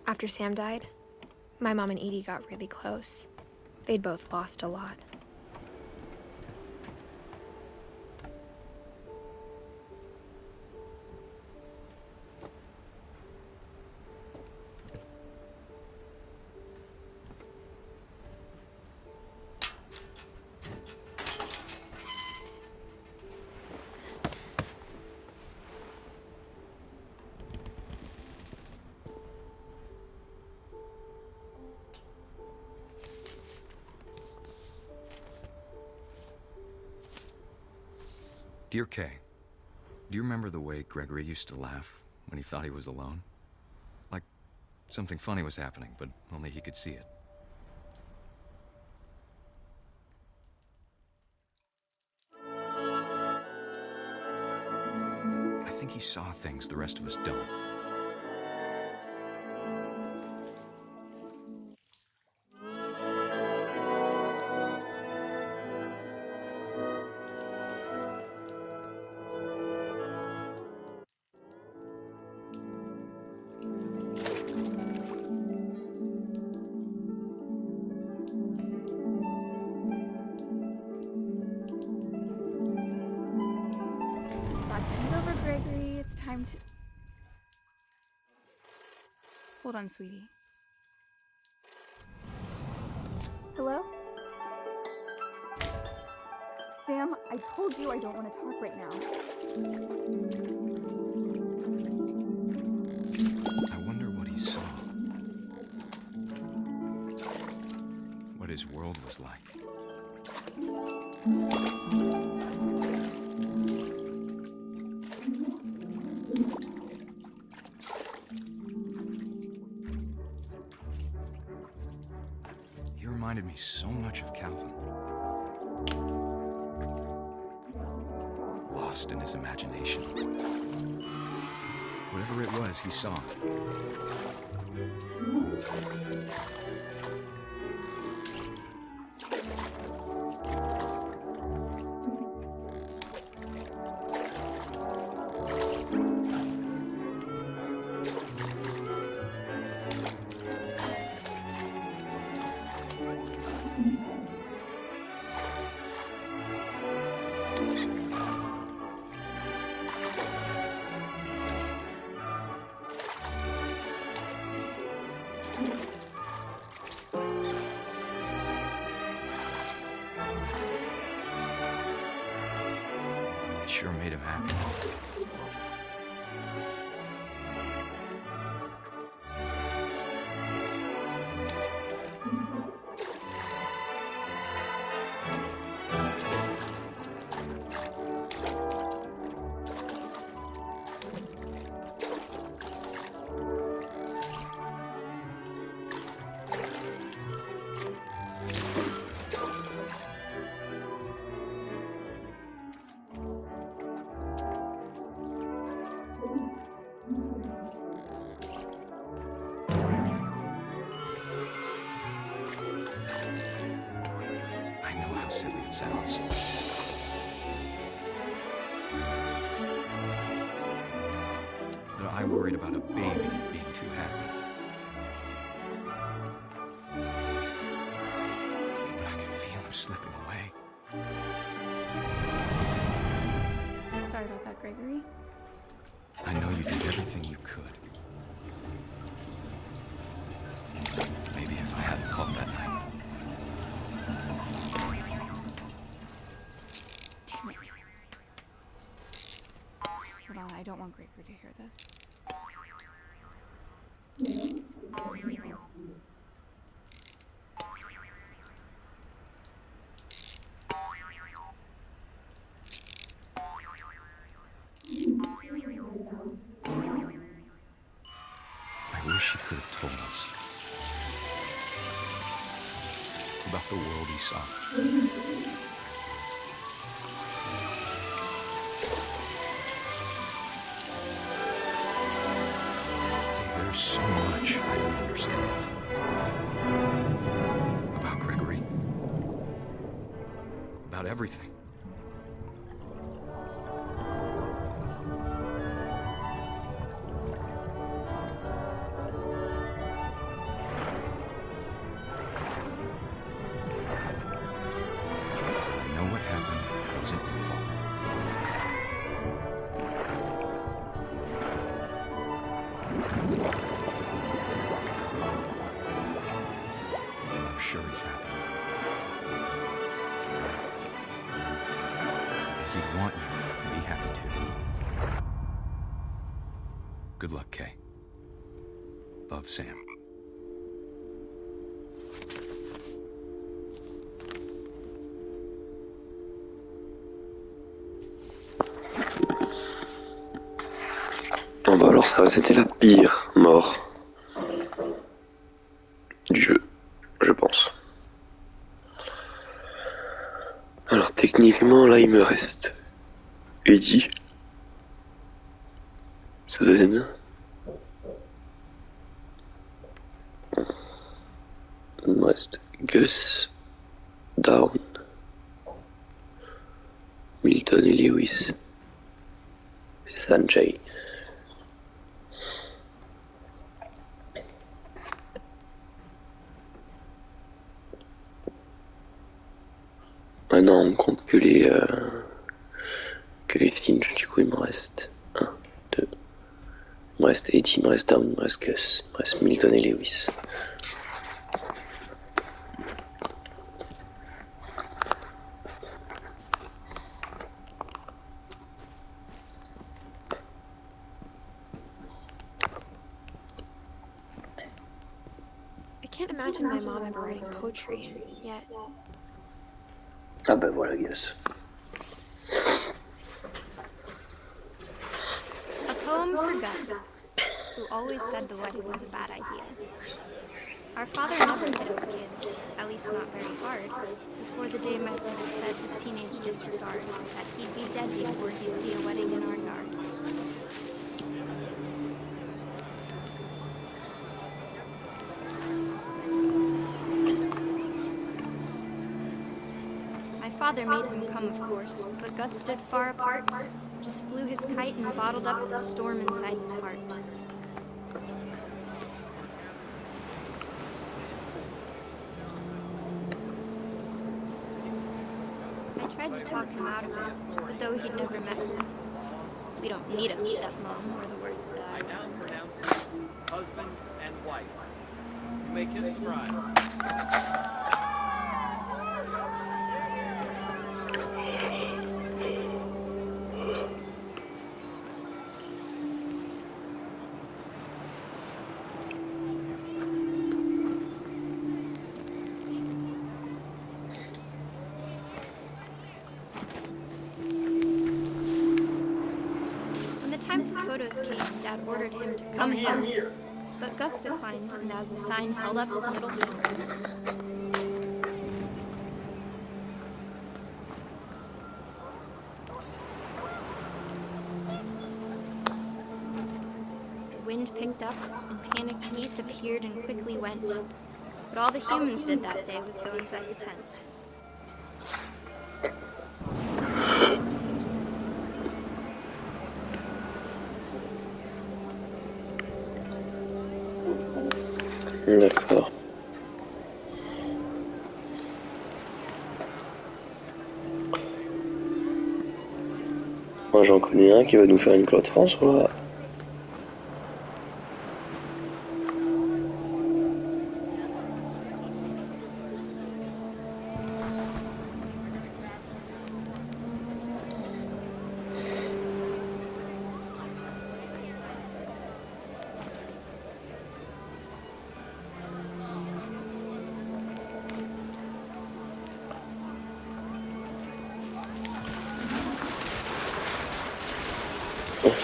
After Sam died, my mom and Edie got really close. They'd both lost a lot. Dear Kay, do you remember the way Gregory used to laugh when he thought he was alone? Like something funny was happening, but only he could see it. I think he saw things the rest of us don't. Gregory, it's time to... Hold on, sweetie. Hello? Sam, I told you I don't want to talk right now. I wonder what he saw. What his world was like. He reminded me so much of Calvin. Lost in his imagination. Whatever it was, he saw. It sure made him happy. I know how silly it sounds. That I worried about a baby being too happy. But I could feel him slipping away. Sorry about that, Gregory. I know you did everything you could. Maybe if I hadn't called that night. Damn it. Hold on, I don't want Gregory to hear this. I wish he could have told us about the world he saw. There's so much I don't understand about Gregory, about everything. I'm sure he's happy. He'd want you to be happy too. Good luck, Kay. Love, Sam. Bon bah alors ça, c'était la pire mort du jeu, je pense. Alors techniquement, là, il me reste Eddie, Sven, il me reste Gus, Down, Milton et Lewis, et Sanjay. Ah non, on compte que les Finch, du coup il me reste 1, 2. Il me reste Eddie, il me reste Down, il me reste Gus, il me reste Milton et Lewis. I can't imagine my mom ever writing poetry, yet. Ah ben voilà Gus. A poem for Gus, who always said the wedding was a bad idea. Our father never hit us kids, at least not very hard, before the day my brother said with teenage disregard that he'd be dead before he'd see a wedding in our yard. My father made him come, of course, but Gus stood far apart, just flew his kite and bottled up the storm inside his heart. I tried to talk him out of it, but though he'd never met me, we don't need a stepmom, were the words that I now pronounce you husband and wife. You may kiss the bride. When the time for photos came, Dad ordered him to come here. But Gus declined, and as a sign held up his middle finger. The wind picked up, and panicked geese appeared and quickly went. But all the humans did that day was go inside the tent. D'accord. Moi j'en connais un qui va nous faire une Claude François.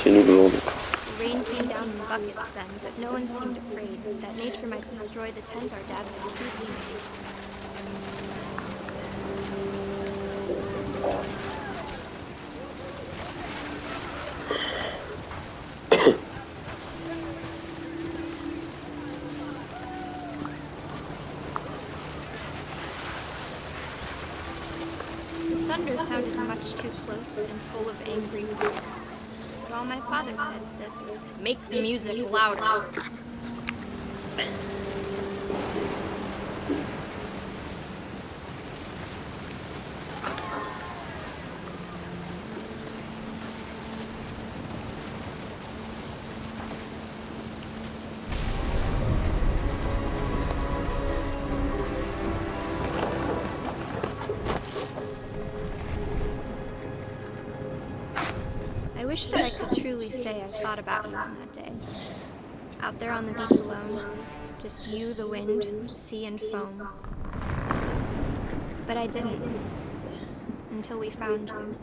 C'est nous le vent donc. The rain came down in buckets then, but no one seemed afraid that nature might destroy the tent our dad had crudely made. The thunder sounded much too close and full of angry wind. But all my father said to this was, "Make the music louder." I wish that I could truly say I thought about you on that day. Out there on the beach alone, just you, the wind, the sea, and foam. But I didn't, until we found you.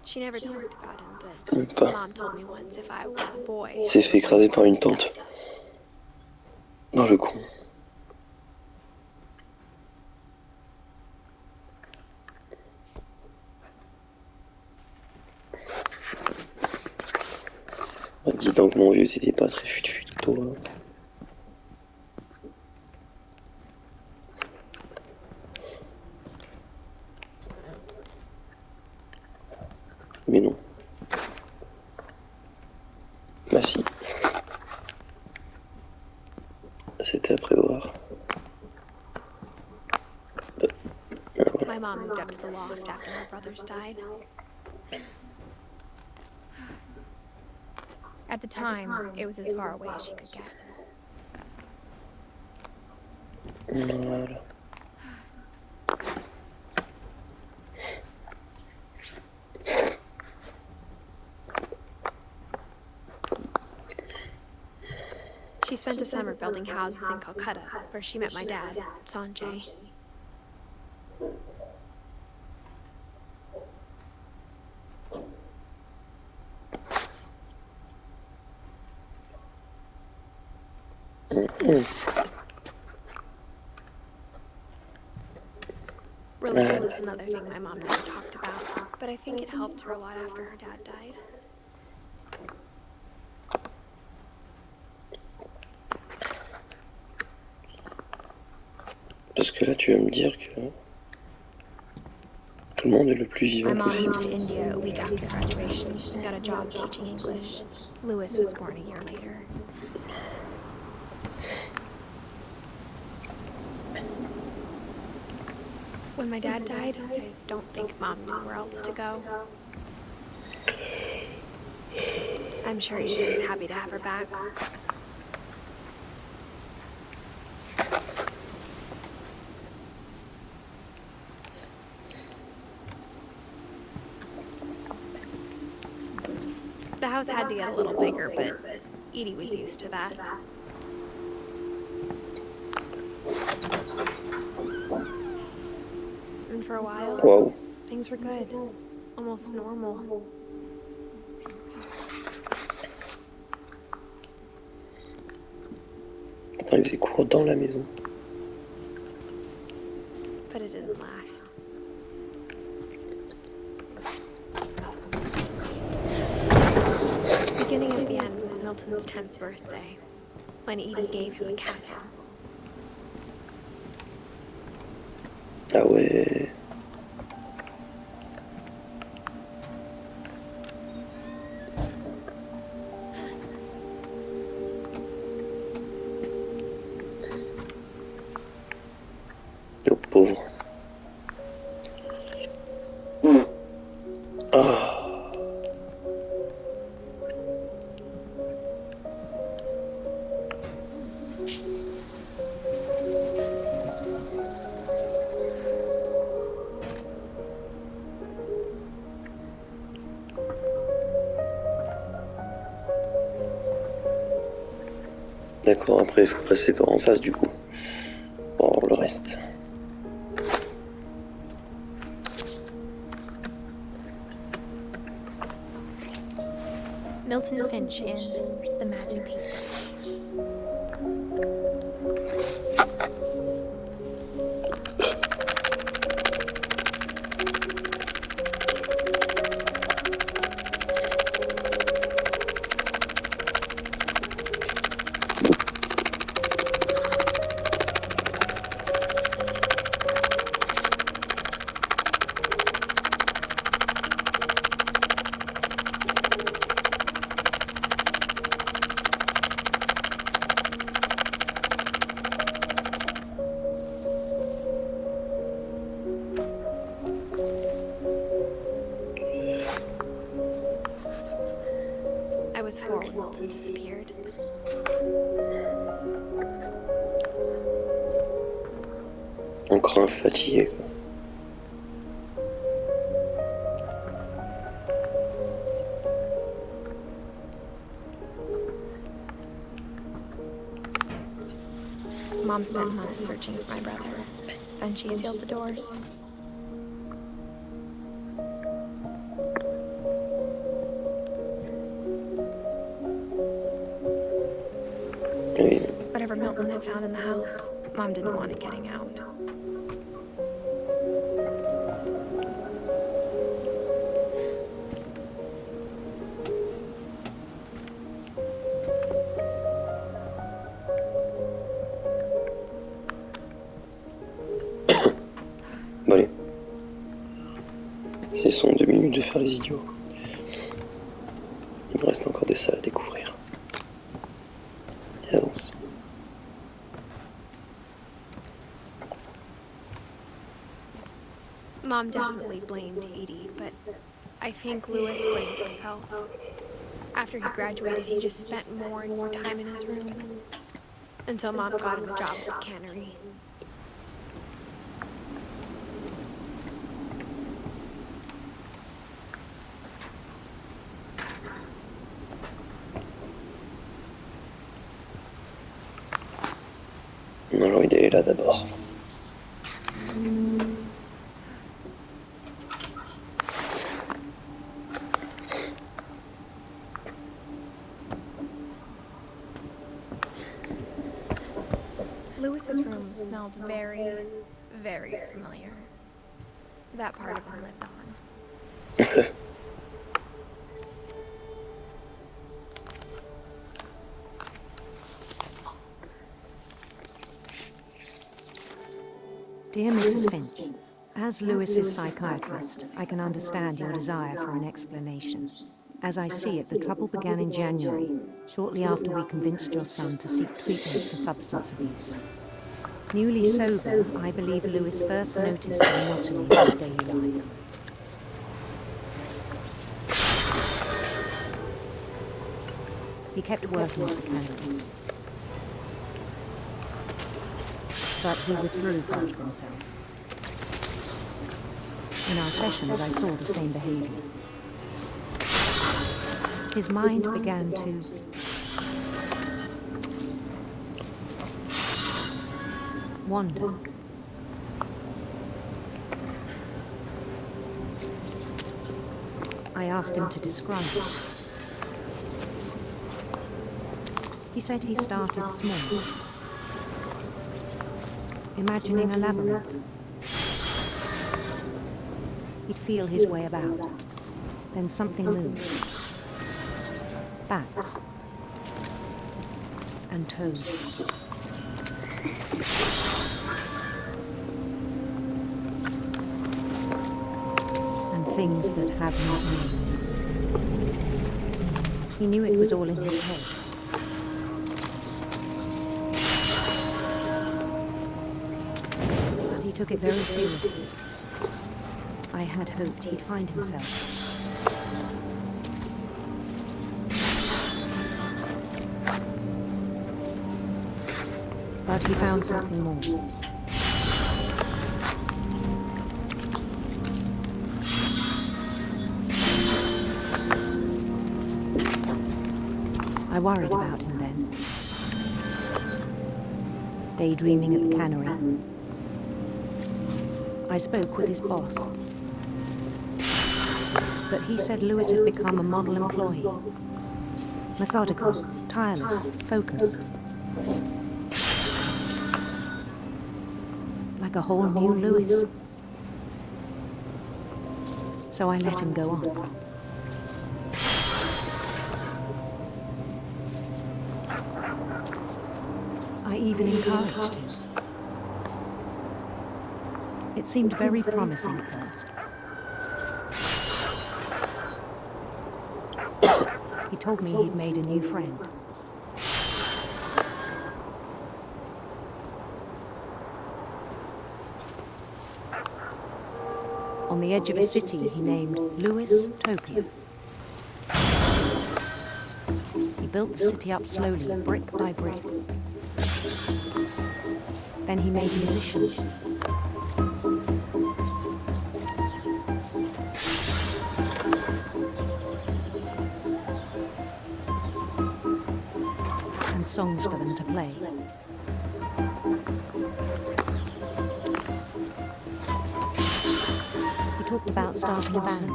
She never talked about him, Même but pas. Mom told me once if I was a boy. Il s'est fait écraser par une tente. Non, le con. Ah, dis donc, mon vieux, t'étais pas très fut-fut, toi. Mais non. Bah si. C'était à prévoir. Voilà. My mom moved up to the loft after her brothers died. At the time, it was as far away as she could get. Voilà. She spent a summer building houses in Calcutta, where she met my dad, Sanjay. Religion was another thing my mom never talked about, but I think it helped her a lot after her dad died. Parce que là, tu vas me dire que tout le monde est le plus My vivant mom possible. moved to India a week after graduation and got a job teaching English. Louis was born a year later. When my dad died, I don't think Mom knew where else to go. I'm sure Edie was happy to have her back. The house had to get a little bigger, but Edie was used to that. And for a while, Waouh. things were good. Almost normal. Attends, il faisait quoi dans la maison? But it didn't last. The beginning of the end was Milton's 10th birthday, when Edie gave him a castle. Ah ouais. Le pauvre. Ah. D'accord, après il faut passer par en face du coup. Pour avoir le reste. Milton Finch in The Magic Paintbrush. I was 4 when Milton disappeared. Encore un fatigué, quoi. Mom spent months searching for my brother. Then she sealed the doors. Oui. Whatever Milton had found in the house, Mom didn't want it getting out. Bon allez. Ce sont 2 minutes de faire les idiots. Il me reste encore des salles à découvrir. Et avance. Mom definitely blamed Edie, but I think Louis blamed himself. After he graduated, he just spent more and more time in his room. Until Mom got him a job at the cannery. Non, j'ai envie d'aller là d'abord. Louis's room smelled very, very familiar. That part of him lived on. Dear Mrs. Finch, as Louis's psychiatrist, I can understand your desire for an explanation. As I see it, the trouble began in January, shortly after we convinced your son to seek treatment for substance abuse. Newly sober, I believe Louis first noticed the monotony of his daily life. He kept working at the cannery, but he withdrew part of himself. In our sessions, I saw the same behavior. His mind began to wander. I asked him to describe it. He said he started small, imagining a labyrinth. He'd feel his way about. Then something moved. Bats. And toads. And things that have not names. He knew it was all in his head. He took it very seriously. I had hoped he'd find himself. But he found something more. I worried about him then. Daydreaming at the cannery. I spoke with his boss. But he said Louis had become a model employee. Methodical, tireless, focused. Like a whole new Louis. So I let him go on. I even encouraged him. It seemed very promising at first. He told me he'd made a new friend. On the edge of a city he named Louis Topia. He built the city up slowly, brick by brick. Then he made musicians. some songs for them to play. He talked about starting a band.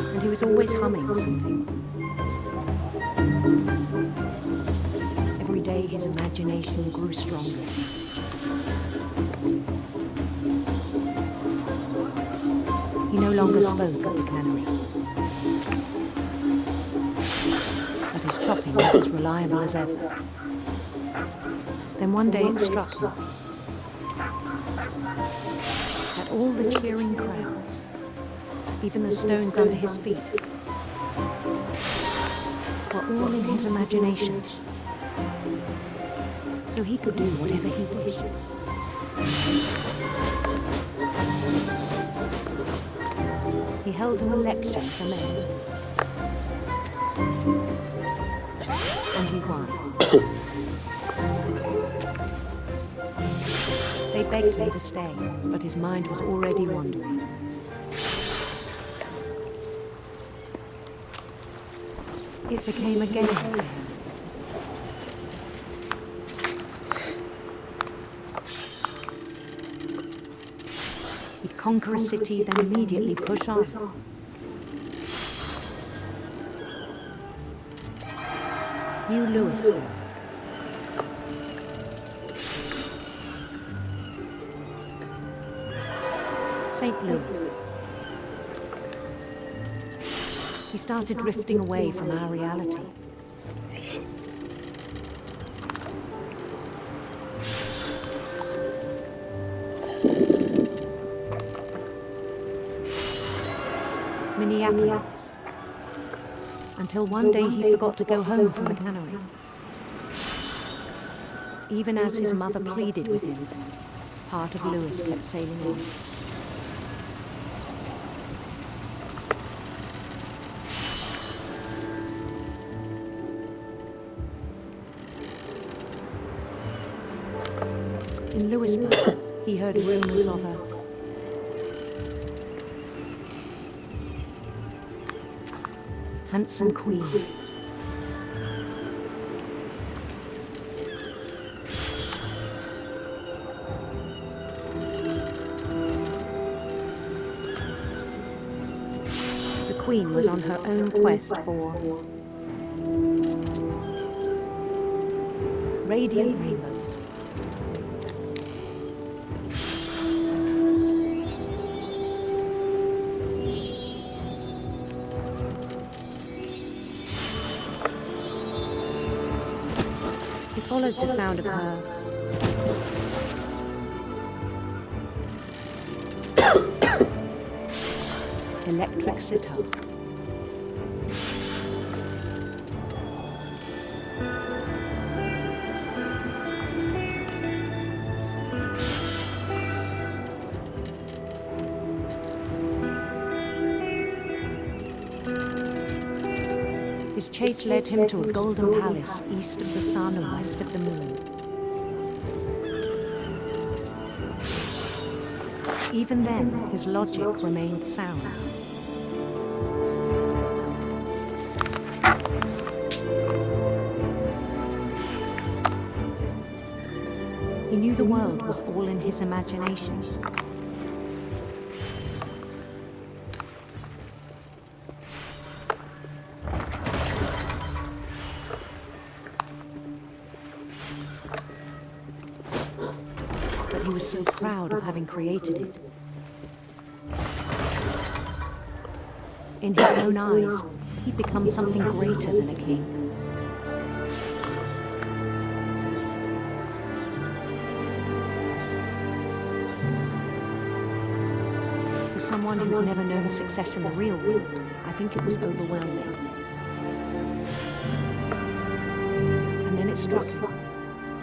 And he was always humming something. Every day his imagination grew stronger. He no longer spoke at the cannery. But his chopping was as reliable as ever. Then one day it struck him that all the cheering crowds, even the stones under his feet, were all in his imagination. So he could do whatever he wished. He held an election for men. And he won. They begged him to stay, but his mind was already wandering. It became a game for him. He'd conquer a city, then immediately push on. New Louisville. St. Louis. He started drifting away from our reality. Minneapolis. Until one day he forgot to go home from the cannery. Even as his mother pleaded with him, part of Louis kept sailing on. In Louisville, he heard rumors of a handsome queen. The queen was on her own quest for radiant rainbows. He followed the sound of her electric sitar. His chase led him to a golden palace east of the sun and west of the moon. Even then, his logic remained sound. He knew the world was all in his imagination. But he was so proud of having created it. In his own eyes, he'd become something greater than a king. For someone who'd never known success in the real world, I think it was overwhelming. And then it struck him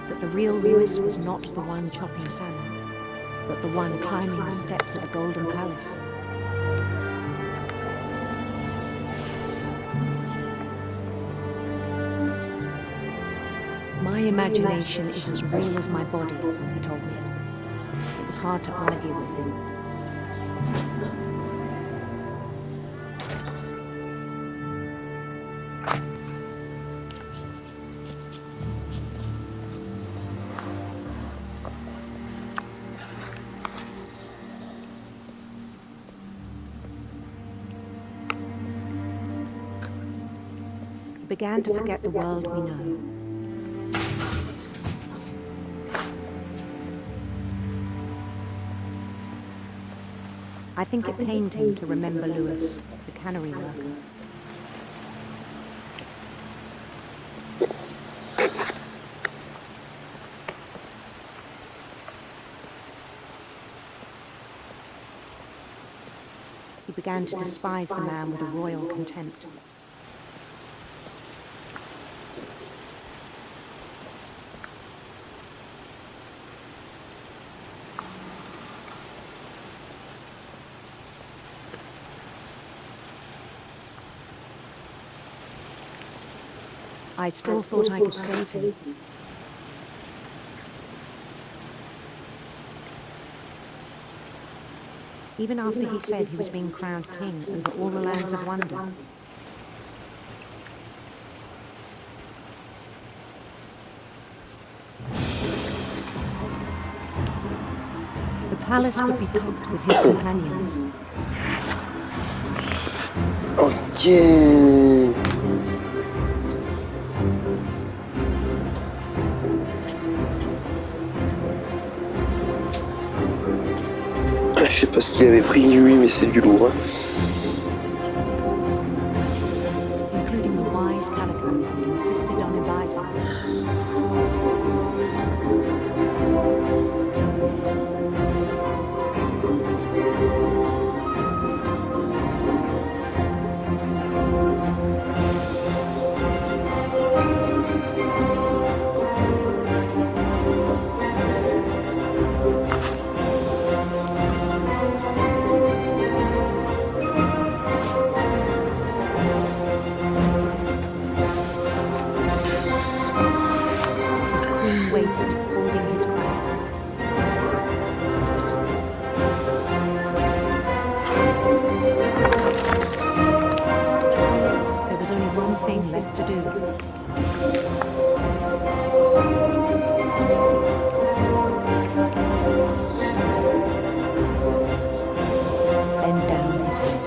that the real Louis was not the one chopping salmon, but the one climbing the steps of a golden palace. My imagination is as real as my body, he told me. It was hard to argue with him. began to forget the world we know. I think it pained him to remember Lewis, the cannery worker. He began to despise the man with a royal contempt. I still thought I could save him. Even after he said he was being crowned king over all the lands of wonder. The palace would be packed with his companions. Ok. Je sais pas ce qu'il avait pris lui, mais c'est du lourd. Hein. Including the wise Calico, who insisted on advising. Waited, holding his crown. There was only one thing left to do. Bend down his head.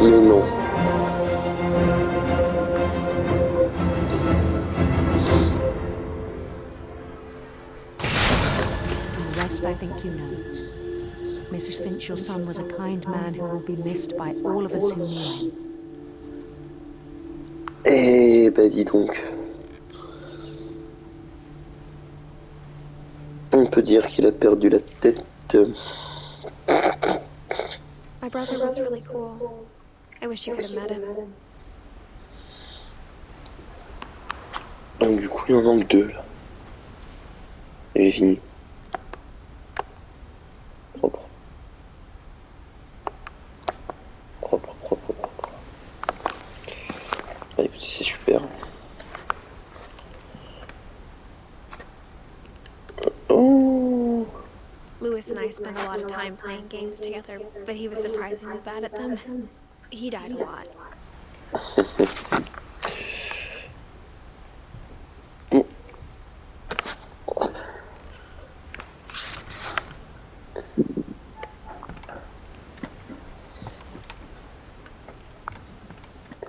Mais non. I think you know. Mrs. Finch, your son was a kind man who will be missed by all of us who knew him. Eh ben dis donc. On peut dire qu'il a perdu la tête. My brother was really cool. I wish you could have met him. Donc du coup il en manque deux là. Et j'ai fini. Propre. Propre, propre, propre. Ah, écoutez, c'est super. Oh. Lewis and I spent a lot of time playing games together, but he was surprisingly bad at them. He died a lot.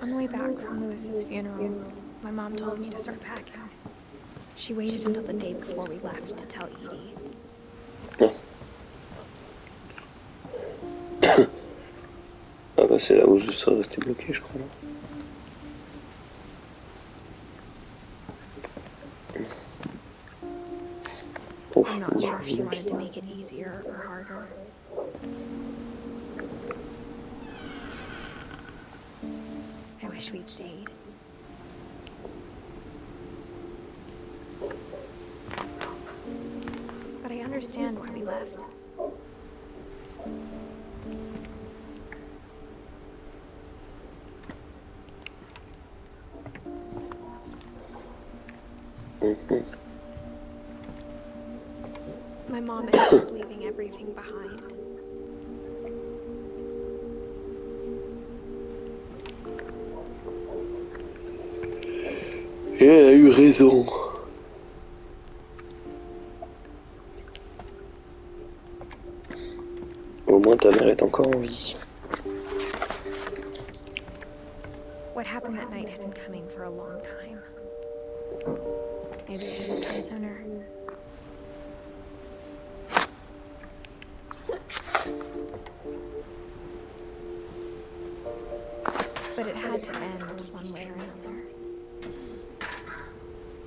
On the way back from Lewis's funeral, my mom told me to start packing. She waited until the day before we left to tell Edie. Ah bah c'est là où je serais resté bloqué, je crois. I'm not sure if she wanted to make it easier or harder. I wish we'd stayed. But I understand why we left. My mom ended up leaving everything behind. Et elle a eu raison. Au moins ta mère est encore en vie. What happened that night had been coming for a long time. Maybe it should have come sooner. But it had to end one way or another.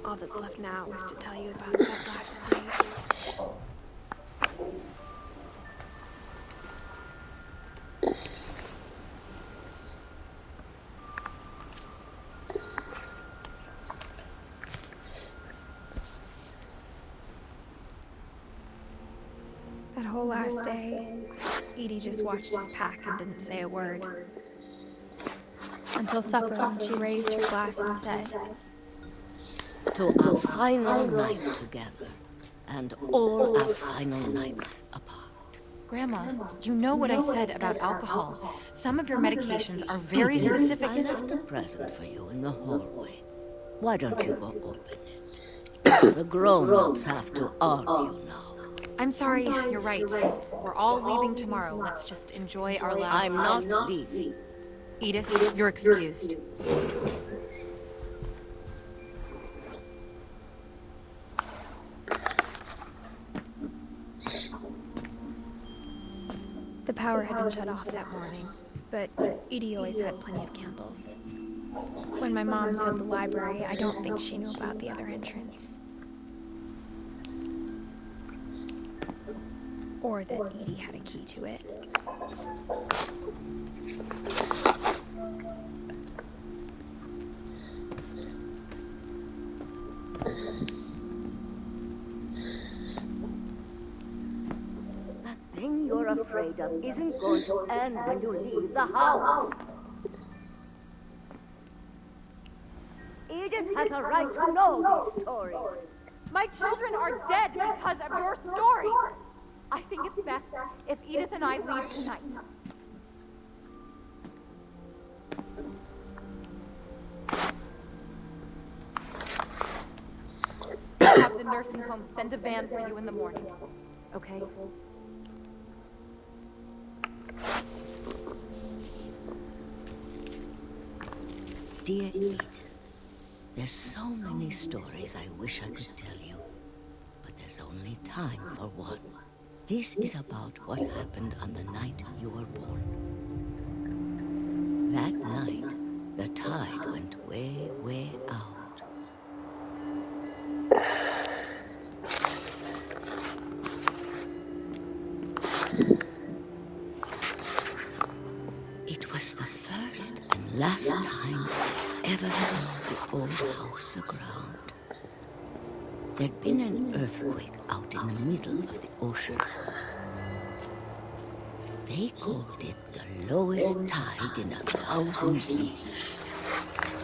All that's left now is to tell you about that last spade. That whole last day, Edie just watched us pack and didn't say a word. Until supper, when she raised her glass and said, "To our final night together, and all our final nights apart." Grandma, you know what I said about alcohol. Some of your medications are very specific. I left a present for you in the hallway. Why don't you go open it? The grown-ups have to argue now. I'm sorry, you're right. We're all leaving tomorrow. Let's just enjoy our last... I'm not leaving. Edith, you're excused. the power had been shut off that morning, but Edie always had plenty of candles. When my mom said the library, I don't think she knew about the other entrance. Or that Edie had a key to it. That thing you're afraid of isn't going to end when you leave the house. Edith has a right to know these stories. My children are dead because of your story. I think it's best if Edith and I leave tonight. I'll have the nursing home send a van for you in the morning. Okay? Dear Edith, there's so many stories I wish I could tell you, but there's only time for one. This is about what happened on the night you were born. That night, the tide went way, way out. It was the first and last time I ever saw the old house aground. There'd been an earthquake out in the middle of the ocean. They called it the lowest tide in 1,000 years.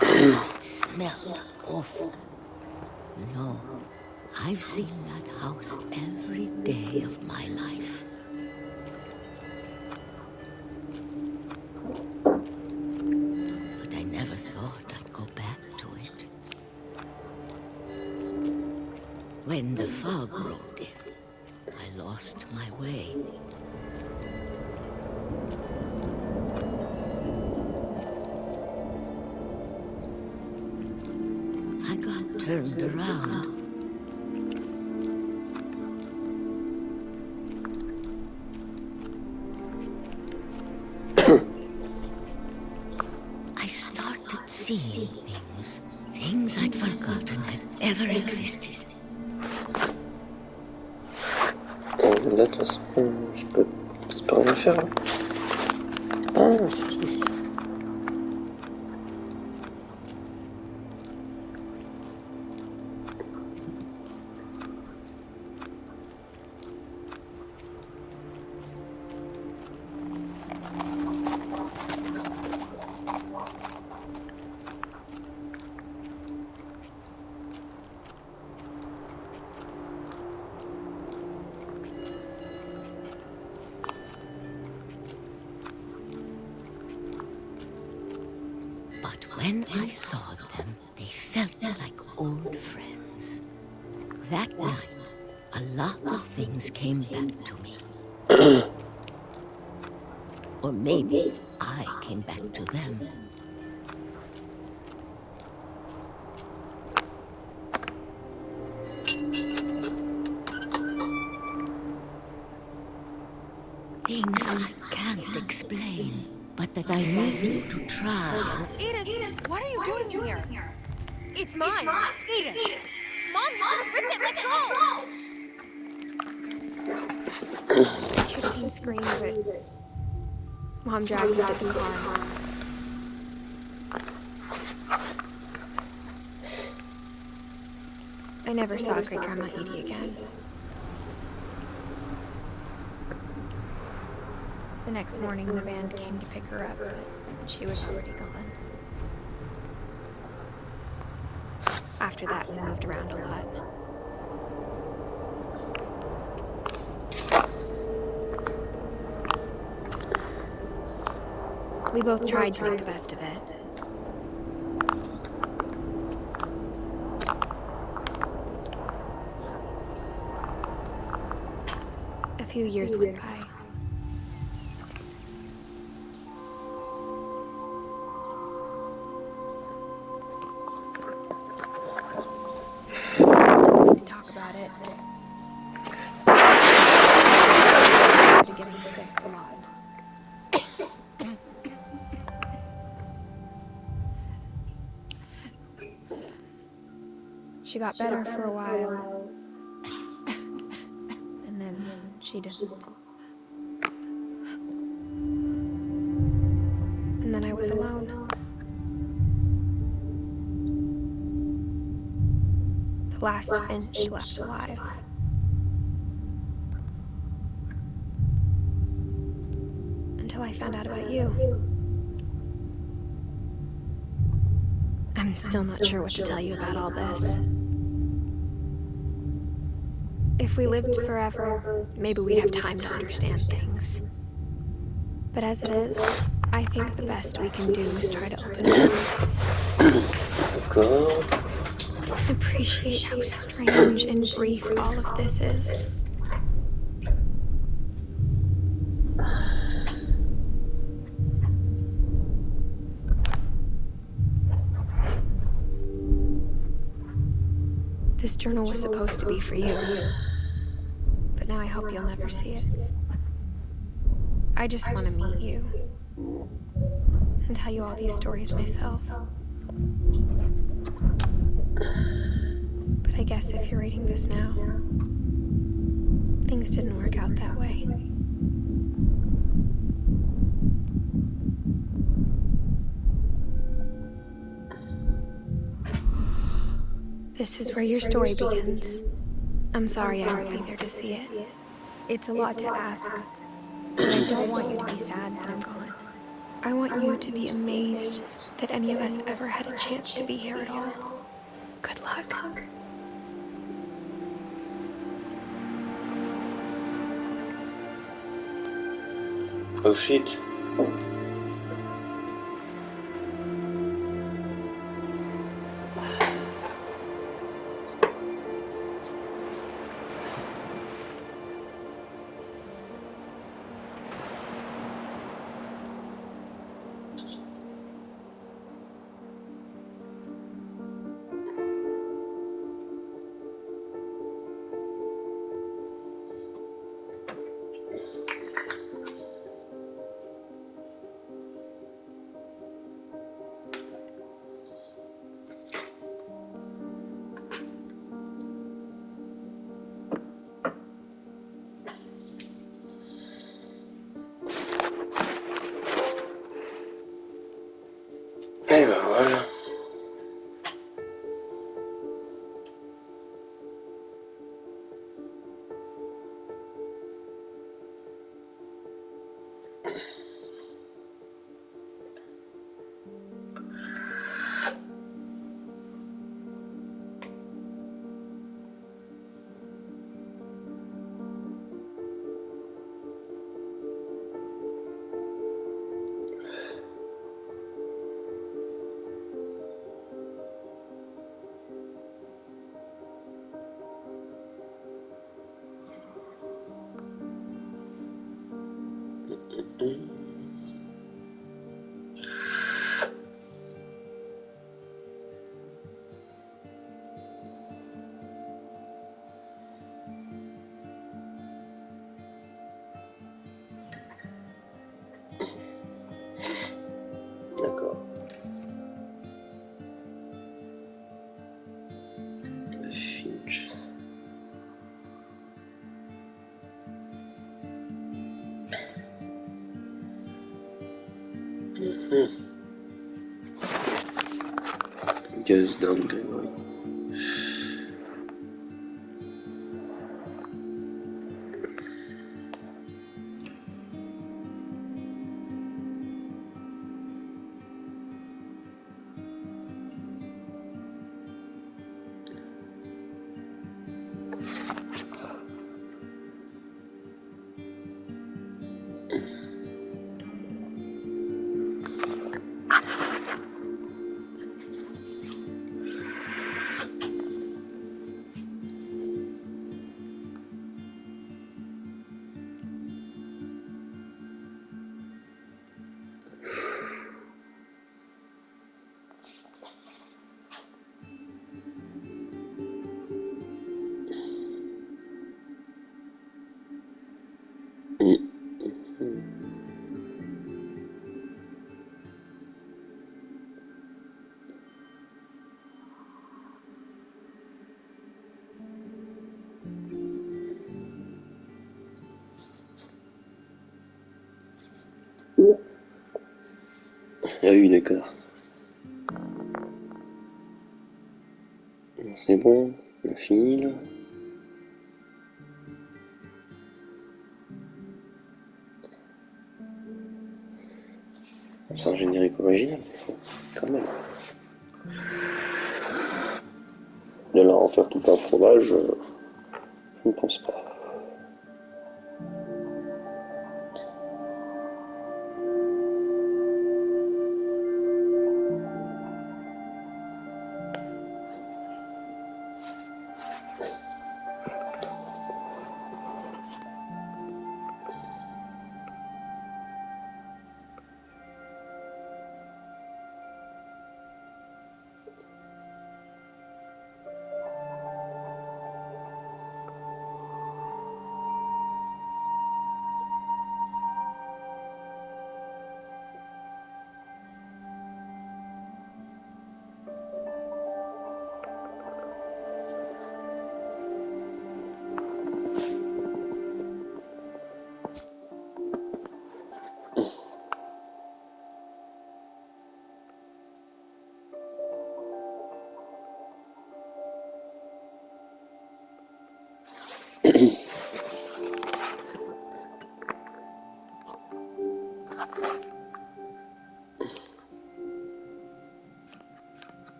It smelled awful. You know, I've seen that house every day of my life. But I never thought I'd go back to it. When the fog rolled in, I lost my way. I got turned around. I started seeing things I'd forgotten had ever existed. Là, de toute façon, je peux pas rien faire. Là. Ah, si. But when I saw them, they felt like old friends. That night, a lot of things came back to me. Or maybe I came back to them. but that I need you to try. Edith, what are you doing in here? It's mine. Edith! Mom, you're gonna rip it! Let go! I kicked and screamed, but Mom dragged me to the car. I never saw Great Grandma Edie again. The next morning, the band came to pick her up, but she was already gone. After that, we moved around a lot. We both tried to make the best of it. A few years went by. To talk about it. She started getting sick a lot. She got better for a while, and then she didn't. And then I was alone. The last Finch left alive. Until I found out about you. I'm still not sure what to tell you about all this. If we lived forever, maybe we'd have time to understand things. But as it is, I think the best we can do is try to open our eyes. D'accord. Appreciate how strange and brief all of this is. This journal was supposed to be for you, but now I hope you'll never see it. I just want to meet you and tell you all these stories myself. But I guess if you're reading this now, things didn't work out that way. This is where your story begins. I'm sorry I won't be there to see it. It's a lot to ask, but I don't want you to be sad that I'm gone. I want you to be amazed that any of us ever had a chance to be here at all. Good luck. Oh shit. Et ben voilà. Goes down, Gregory. Ah oui, d'accord. C'est bon, on a fini là. C'est un générique original, quand même. De là en faire tout un fromage, je ne pense pas.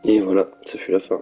Et voilà, ça fut la fin.